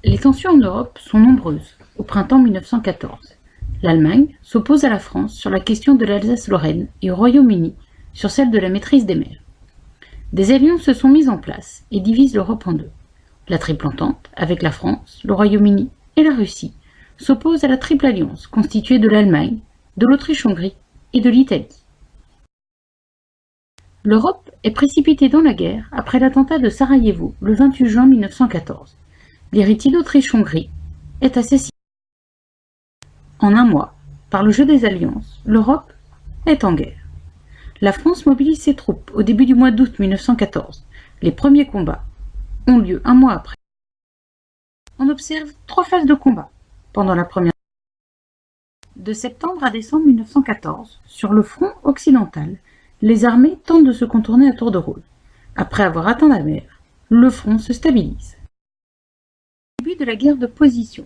Les tensions en Europe sont nombreuses au printemps 1914. L'Allemagne s'oppose à la France sur la question de l'Alsace-Lorraine et au Royaume-Uni sur celle de la maîtrise des mers. Des alliances se sont mises en place et divisent l'Europe en deux. La Triple Entente, avec la France, le Royaume-Uni et la Russie, s'oppose à la Triple Alliance constituée de l'Allemagne, de l'Autriche-Hongrie et de l'Italie. L'Europe est précipitée dans la guerre après l'attentat de Sarajevo le 28 juin 1914. L'héritier d'Autriche-Hongrie est assassiné. En un mois, par le jeu des alliances, l'Europe est en guerre. La France mobilise ses troupes au début du mois d'août 1914. Les premiers combats ont lieu un mois après. On observe 3 phases de combat pendant la première. De septembre à décembre 1914, sur le front occidental, les armées tentent de se contourner à tour de rôle. Après avoir atteint la mer, le front se stabilise. Début de la guerre de position.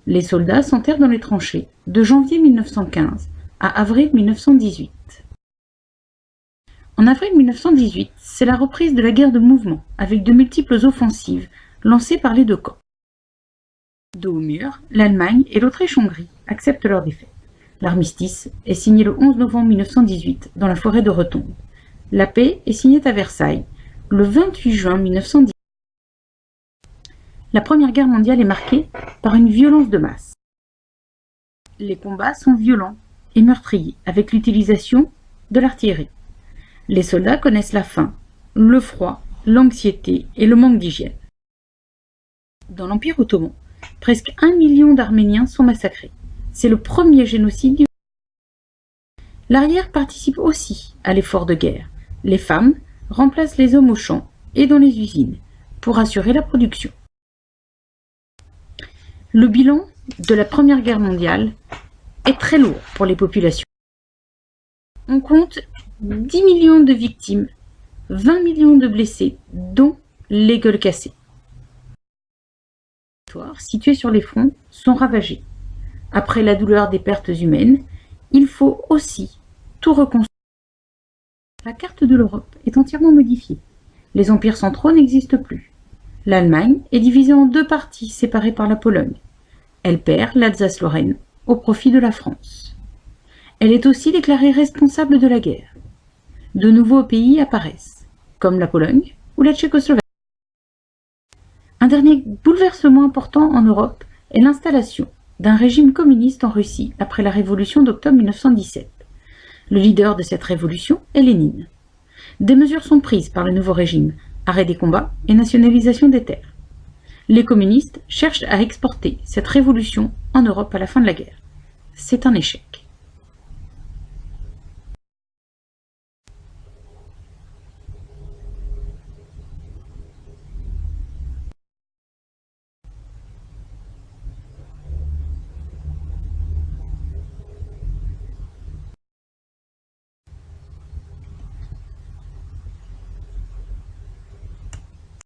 Les soldats s'enterrent dans les tranchées de janvier 1915 à avril 1918. En avril 1918, c'est la reprise de la guerre de mouvement avec de multiples offensives lancées par les deux camps. Dos au mur, l'Allemagne et l'Autriche-Hongrie acceptent leur défaite. L'armistice est signé le 11 novembre 1918 dans la forêt de Retonde. La paix est signée à Versailles le 28 juin 1918. La Première Guerre mondiale est marquée par une violence de masse. Les combats sont violents et meurtriers avec l'utilisation de l'artillerie. Les soldats connaissent la faim, le froid, l'anxiété et le manque d'hygiène. Dans l'Empire ottoman, presque 1 million d'Arméniens sont massacrés. C'est le premier génocide du monde. L'arrière participe aussi à l'effort de guerre. Les femmes remplacent les hommes aux champs et dans les usines pour assurer la production. Le bilan de la Première Guerre mondiale est très lourd pour les populations. On compte 10 millions de victimes, 20 millions de blessés, dont les gueules cassées. Les territoires situés sur les fronts sont ravagés. Après la douleur des pertes humaines, il faut aussi tout reconstruire. La carte de l'Europe est entièrement modifiée. Les empires centraux n'existent plus. L'Allemagne est divisée en 2 parties séparées par la Pologne. Elle perd l'Alsace-Lorraine au profit de la France. Elle est aussi déclarée responsable de la guerre. De nouveaux pays apparaissent, comme la Pologne ou la Tchécoslovaquie. Un dernier bouleversement important en Europe est l'installation d'un régime communiste en Russie après la révolution d'octobre 1917. Le leader de cette révolution est Lénine. Des mesures sont prises par le nouveau régime, arrêt des combats et nationalisation des terres. Les communistes cherchent à exporter cette révolution en Europe à la fin de la guerre. C'est un échec.